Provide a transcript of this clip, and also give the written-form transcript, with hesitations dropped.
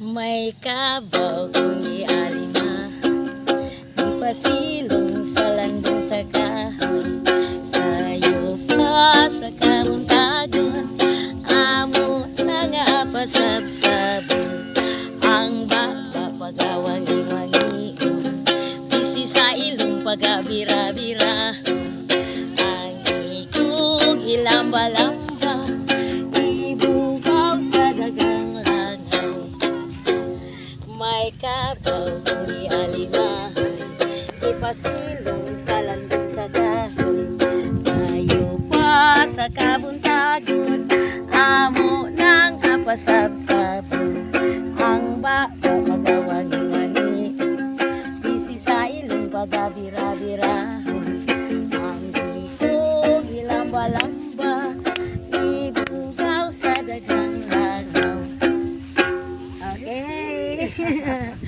May kabaw kung alimahan, gipasilong sa landong sa kahoy. Sayo pa sa kamuntagon, amo na nga pasabsabon. Ang baba pagawang-iwangion, bisi sa ilong pagabira-bira. Ang ikong ilamba-lamba, ibugaw sa dagang langaw. May kabaw kung alimahan, gipasilong sa landong sa kahoy. Sayo pa sa kabuntagon, amo nang apasabsabon. Ang baka magawang-iwani, bisi sa ilong pagabira-bira. Ang ikong ilamba-lamba, ibugaw sa dagang langaw. Okay.